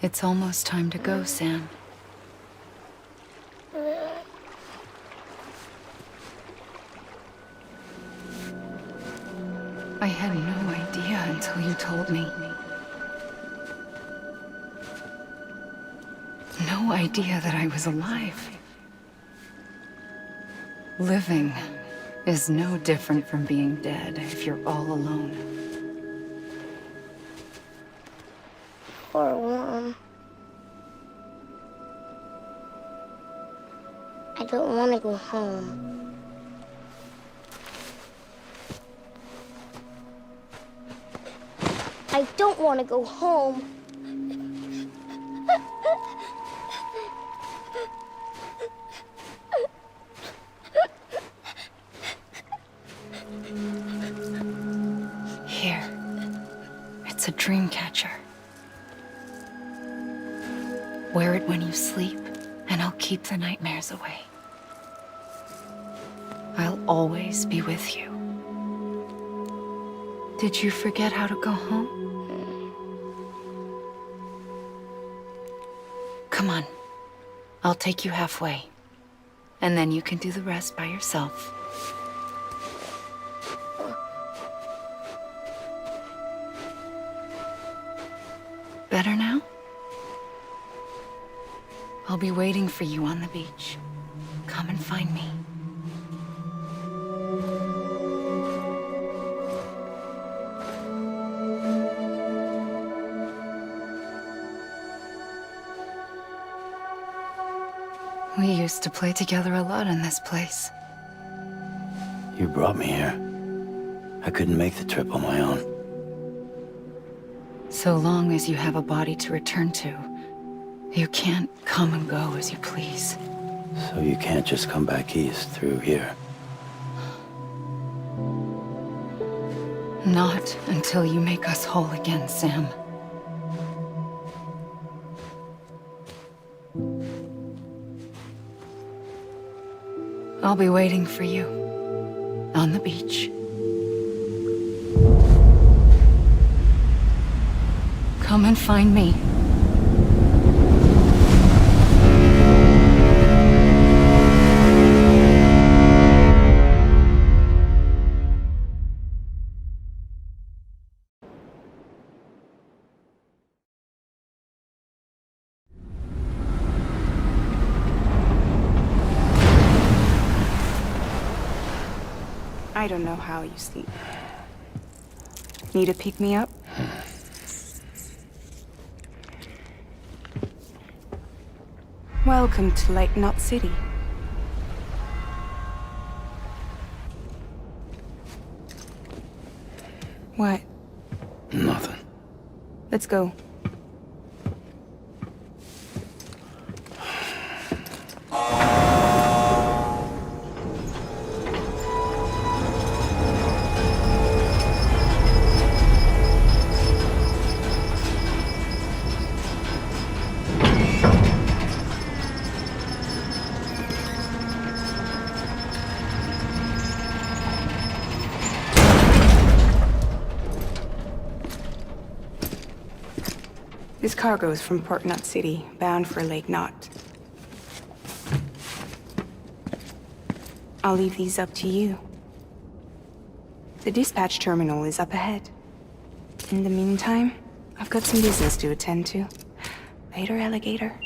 It's almost time to go, Sam. I had no idea until you told me. No idea that I was alive. Living is no different from being dead if you're all alone. Poor Mom. I don't want to go home. I don't want to go home. Here. It's a dream catcher. Wear it when you sleep, and I'll keep the nightmares away. I'll always be with you. Did you forget how to go home? Come on. I'll take you halfway. And then you can do the rest by yourself. Better now? I'll be waiting for you on the beach. Come and find me. We used to play together a lot in this place. You brought me here. I couldn't make the trip on my own. So long as you have a body to return to, you can't come and go as you please. So you can't just come back east through here? Not until you make us whole again, Sam. I'll be waiting for you on the beach. Come and find me. I don't know how you sleep. Need a pick-me-up? Welcome to Lake Knot City. What? Nothing. Let's go. This cargo is from Port Knot City, bound for Lake Knot. I'll leave these up to you. The dispatch terminal is up ahead. In the meantime, I've got some business to attend to. Later, alligator.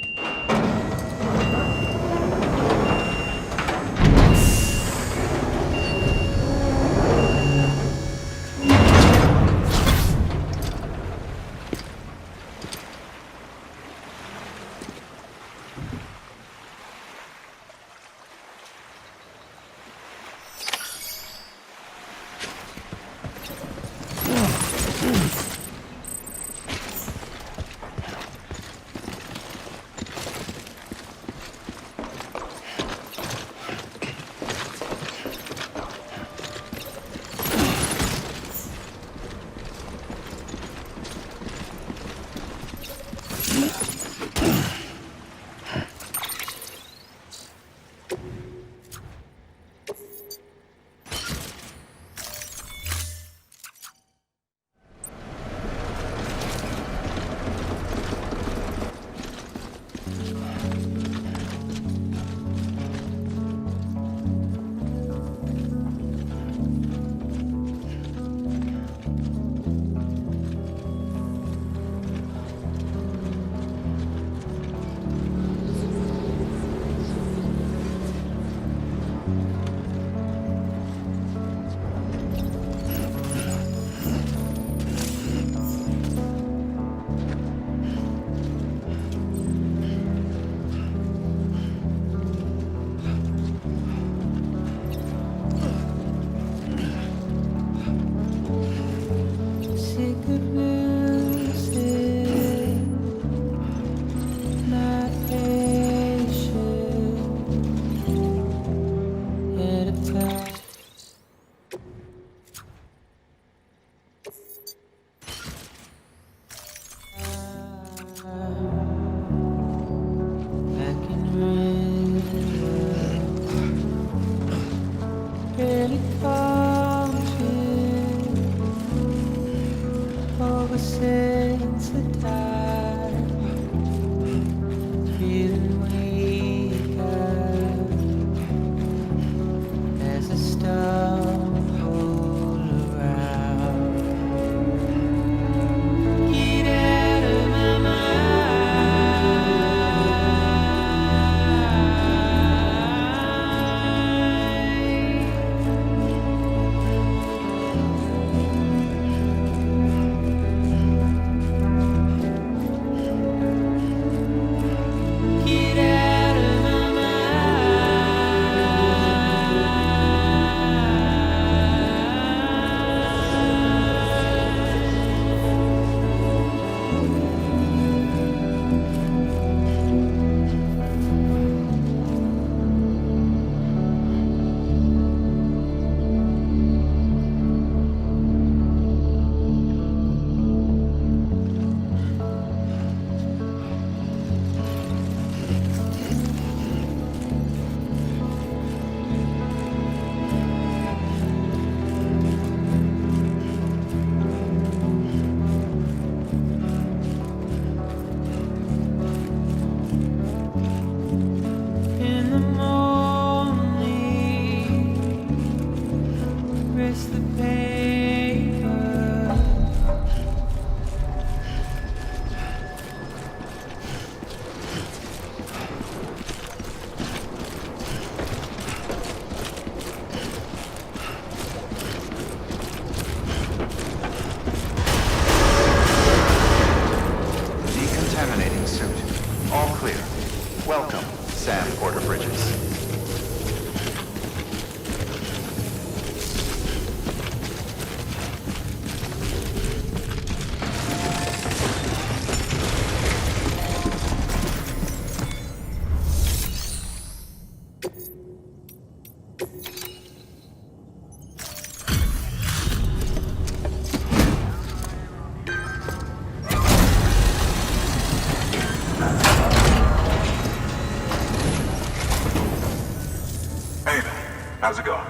How's it going?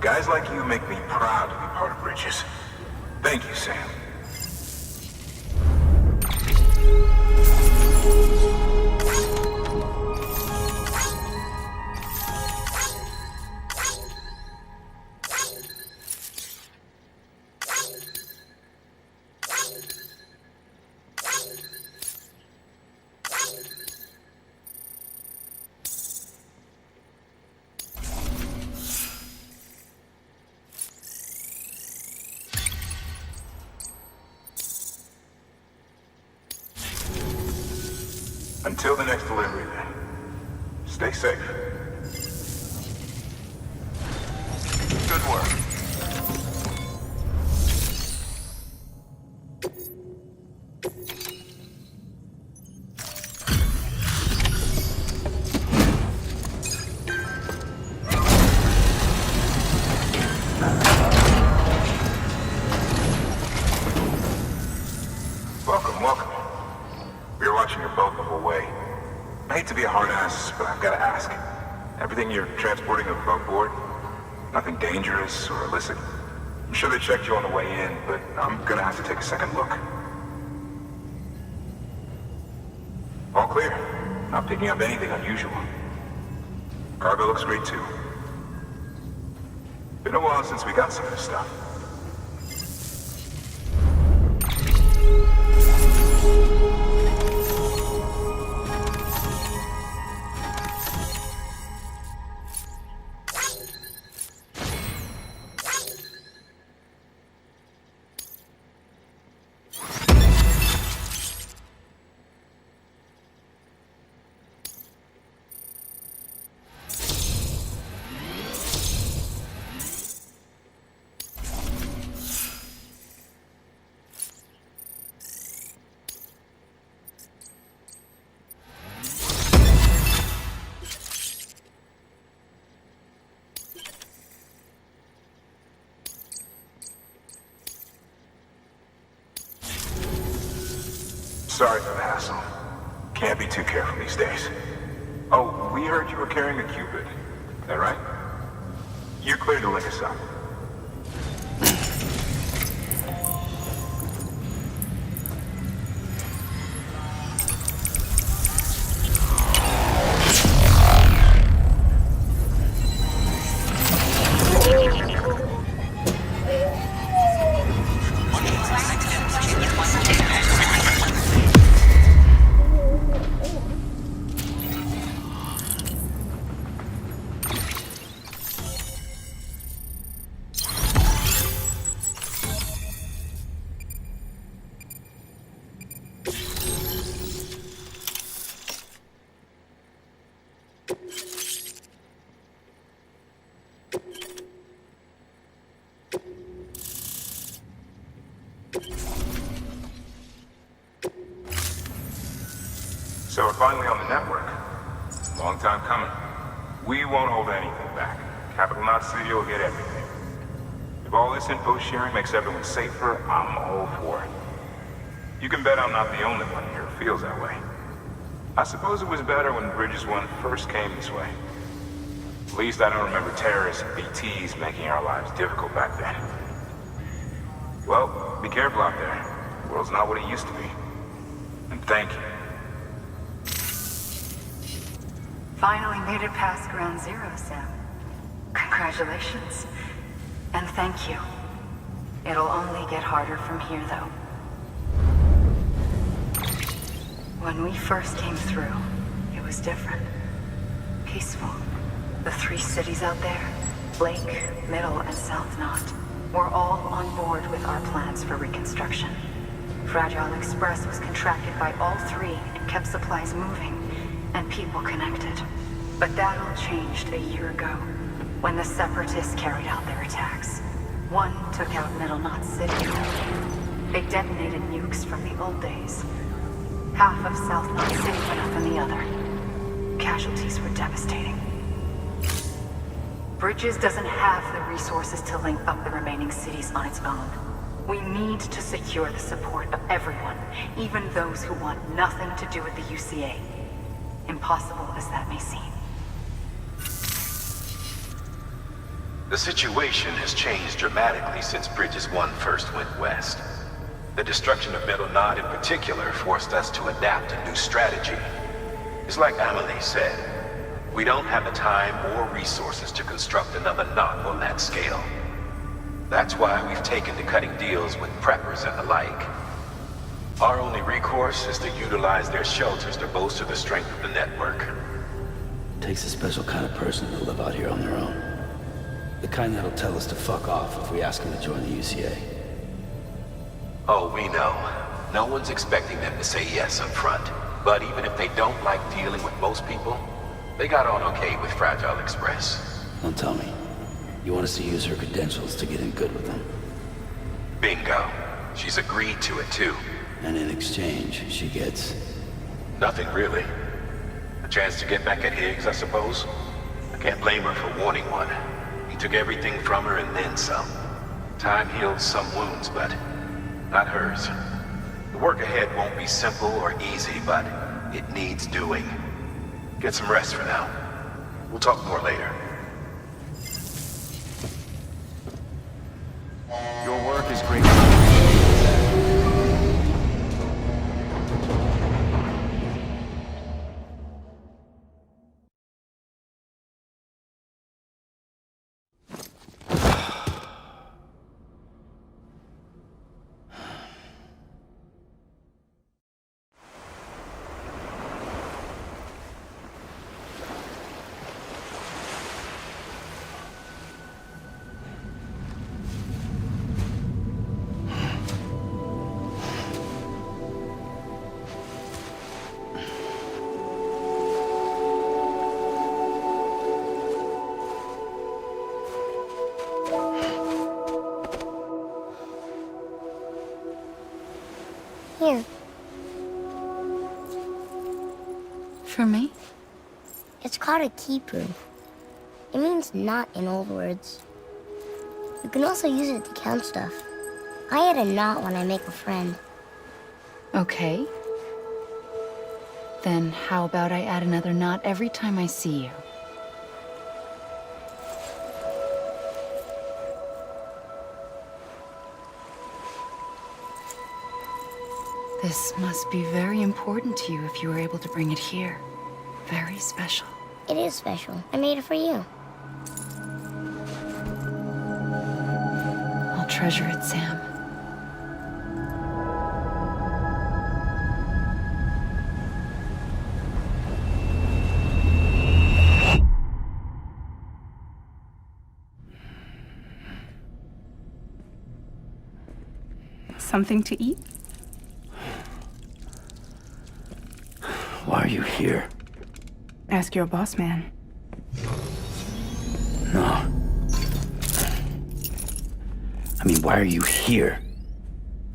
Guys like you make me proud to be part of Bridges. Thank you, Sam. Until the next delivery, then. Stay safe. Good work. Welcome. We were watching your boat the whole way. I hate to be a hard ass, but I've got to ask. Everything you're transporting above board? Nothing dangerous or illicit? I'm sure they checked you on the way in, but I'm gonna have to take a second look. All clear. Not picking up anything unusual. Cargo looks great too. Been a while since we got some of this stuff. Sorry for the hassle. Can't be too careful these days. Oh, we heard you were carrying a Cupid. Is that right? You're clear to link us up. So we're finally on the network. Long time coming. We won't hold anything back. Capital Knot City will get everything. If all this info sharing makes everyone safer, I'm all for it. You can bet I'm not the only one here who feels that way. I suppose it was better when Bridges 1 first came this way. At least I don't remember terrorists and BTs making our lives difficult back then. Well, be careful out there. The world's not what it used to be. And thank you. Finally made it past ground zero, Sam. Congratulations. And thank you. It'll only get harder from here, though. When we first came through, it was different. Peaceful. The 3 cities out there, Blake, Middle, and South Knot, were all on board with our plans for reconstruction. Fragile Express was contracted by all 3 and kept supplies moving and people connected. But that all changed a year ago, when the Separatists carried out their attacks. One took out Middle Knot City. They detonated nukes from the old days. Half of South Knot City went up in the other. Casualties were devastating. Bridges doesn't have the resources to link up the remaining cities on its own. We need to secure the support of everyone, even those who want nothing to do with the UCA. Impossible as that may seem. The situation has changed dramatically since Bridges 1 first went west. The destruction of Middle Knot in particular forced us to adapt a new strategy. It's like Amelie said, we don't have the time or resources to construct another knot on that scale. That's why we've taken to cutting deals with preppers and the like. Our only recourse is to utilize their shelters to bolster the strength of the network. Takes a special kind of person to live out here on their own. The kind that'll tell us to fuck off if we ask them to join the UCA. Oh, we know. No one's expecting them to say yes up front. But even if they don't like dealing with most people, they got on okay with Fragile Express. Don't tell me. You want us to use her credentials to get in good with them? Bingo. She's agreed to it too. And in exchange, she gets... Nothing really. A chance to get back at Higgs, I suppose. I can't blame her for wanting one. He took everything from her and then some. Time heals some wounds, but not hers. The work ahead won't be simple or easy, but it needs doing. Get some rest for now. We'll talk more later. Your work is great. Here. For me? It's called a keeper. It means knot in old words. You can also use it to count stuff. I add a knot when I make a friend. Okay. Then how about I add another knot every time I see you? This must be very important to you if you were able to bring it here. Very special. It is special. I made it for you. I'll treasure it, Sam. Something to eat? Why are you here? Ask your boss man. No. I mean, why are you here?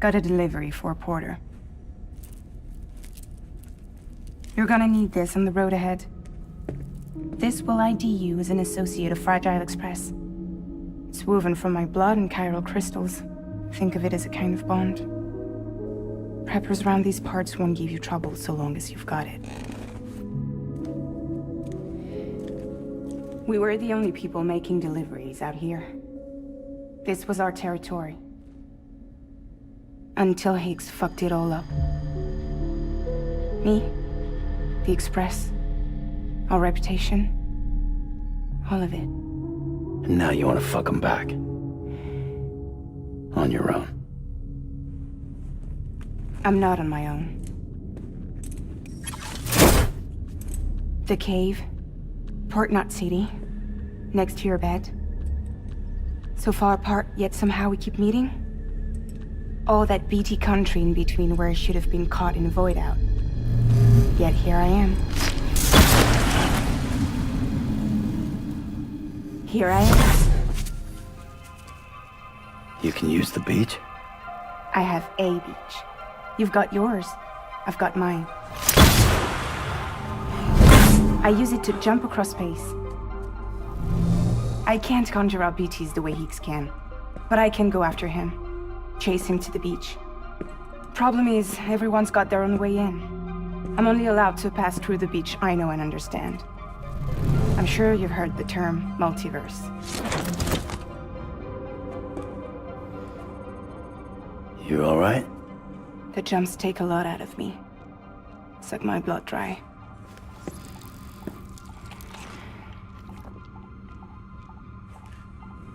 Got a delivery for a porter. You're gonna need this on the road ahead. This will ID you as an associate of Fragile Express. It's woven from my blood and chiral crystals. Think of it as a kind of bond. Preppers around these parts won't give you trouble so long as you've got it. We were the only people making deliveries out here. This was our territory. Until Higgs fucked it all up. Me, the Express, our reputation, all of it. And now you want to fuck them back. On your own. I'm not on my own. The cave, Port-Knot City, next to your bed. So far apart, yet somehow we keep meeting. All that BT country in between where I should have been caught in a void out. Yet here I am. Here I am. You can use the beach? I have a beach. You've got yours. I've got mine. I use it to jump across space. I can't conjure up BTs the way Higgs can, but I can go after him, chase him to the beach. Problem is, everyone's got their own way in. I'm only allowed to pass through the beach I know and understand. I'm sure you've heard the term multiverse. You alright? The jumps take a lot out of me. Suck my blood dry.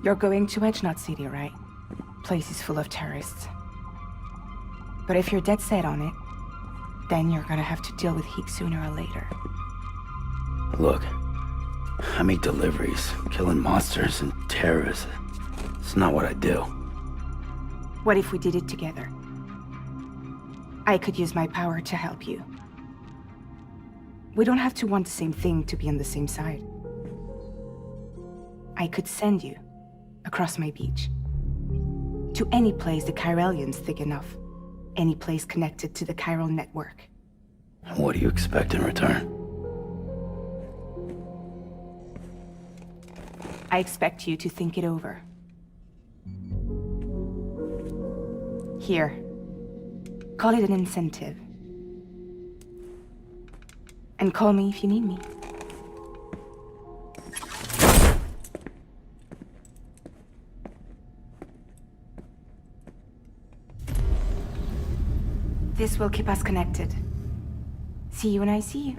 You're going to Edge-Knot City, right? Place is full of terrorists. But if you're dead set on it, then you're gonna have to deal with heat sooner or later. Look, I make deliveries, killing monsters and terrorists. It's not what I do. What if we did it together? I could use my power to help you. We don't have to want the same thing to be on the same side. I could send you across my beach. To any place the Chiralian's thick enough. Any place connected to the Chiral Network. What do you expect in return? I expect you to think it over. Here. Call it an incentive. And call me if you need me. This will keep us connected. See you when I see you.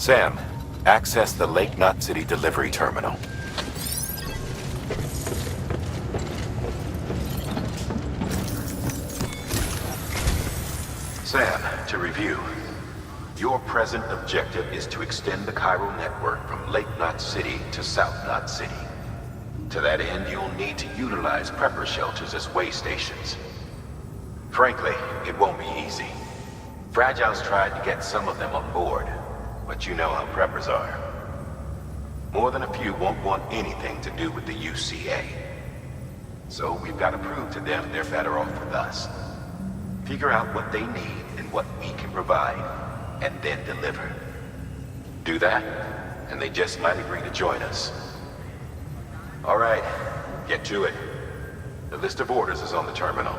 Sam, access the Lake Knot City delivery terminal. Sam, to review. Your present objective is to extend the Chiral Network from Lake Knot City to South Knot City. To that end, you'll need to utilize prepper shelters as way stations. Frankly, it won't be easy. Fragile's tried to get some of them on board, but you know how preppers are. More than a few won't want anything to do with the UCA. So we've got to prove to them they're better off with us. Figure out what they need and what we can provide, and then deliver. Do that, and they just might agree to join us. All right, get to it. The list of orders is on the terminal.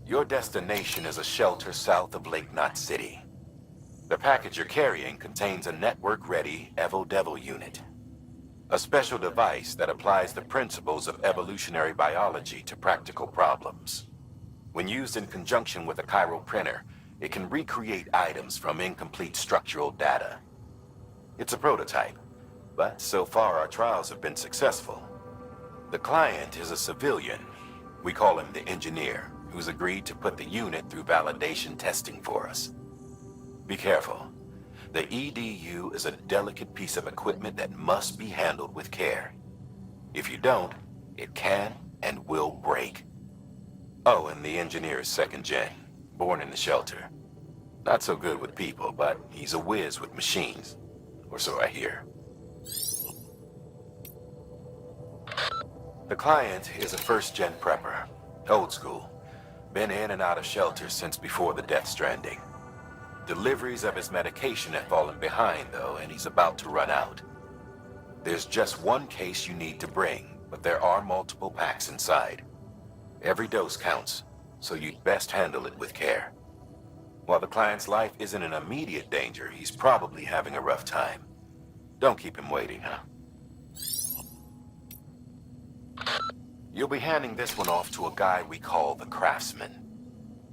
Your destination is a shelter south of Lake Knot City. The package you're carrying contains a network-ready Evo-Devil unit. A special device that applies the principles of evolutionary biology to practical problems. When used in conjunction with a chiral printer, it can recreate items from incomplete structural data. It's a prototype, but so far our trials have been successful. The client is a civilian. We call him the engineer, who's agreed to put the unit through validation testing for us. Be careful. The EDU is a delicate piece of equipment that must be handled with care. If you don't, it can and will break. Oh, and the engineer is second gen, born in the shelter. Not so good with people, but he's a whiz with machines. Or so I hear. The client is a first-gen prepper, old school. Been in and out of shelters since before the Death Stranding. Deliveries of his medication have fallen behind, though, and he's about to run out. There's just one case you need to bring, but there are multiple packs inside. Every dose counts, so you'd best handle it with care. While the client's life isn't in immediate danger, he's probably having a rough time. Don't keep him waiting, huh? You'll be handing this one off to a guy we call the Craftsman.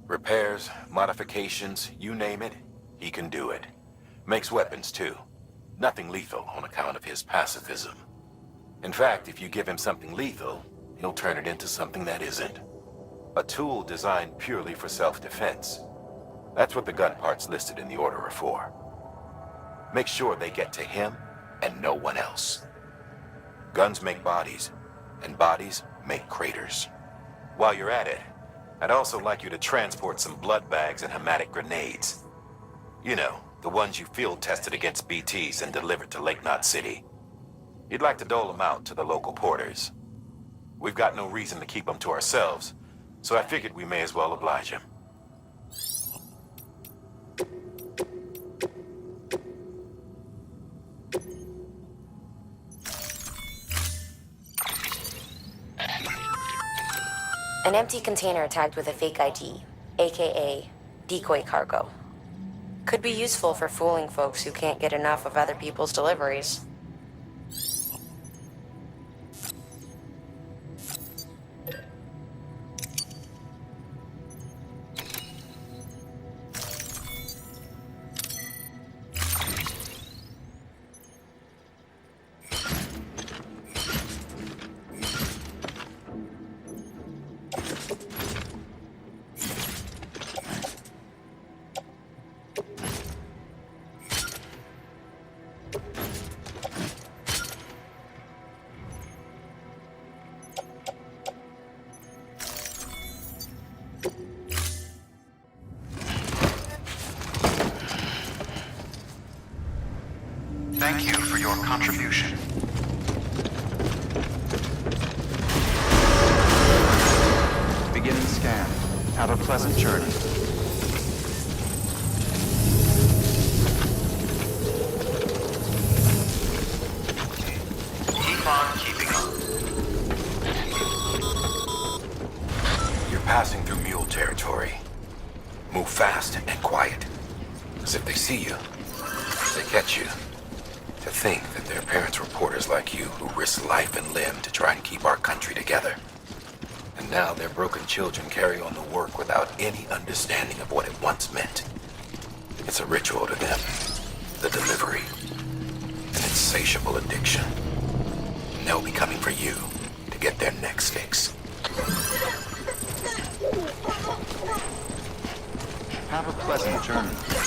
Repairs, modifications, you name it, he can do it. Makes weapons too. Nothing lethal on account of his pacifism. In fact, if you give him something lethal, he'll turn it into something that isn't. A tool designed purely for self-defense. That's what the gun parts listed in the order are for. Make sure they get to him and no one else. Guns make bodies, and bodies make craters. While you're at it, I'd also like you to transport some blood bags and hematic grenades. You know, the ones you field tested against BTs and delivered to Lake Knot City. You'd like to dole them out to the local porters. We've got no reason to keep them to ourselves, so I figured we may as well oblige him. An empty container tagged with a fake ID, aka decoy cargo. Could be useful for fooling folks who can't get enough of other people's deliveries. Thank you for your contribution. Begin scan. pleasant journey. Keep on keeping on. You're passing through mule territory. Move fast and quiet. Because if they see you, they catch you. To think that there are parents reporters like you who risk life and limb to try and keep our country together. And now their broken children carry on the work without any understanding of what it once meant. It's a ritual to them. The delivery. An insatiable addiction. And they'll be coming for you to get their next fix. Have a pleasant journey.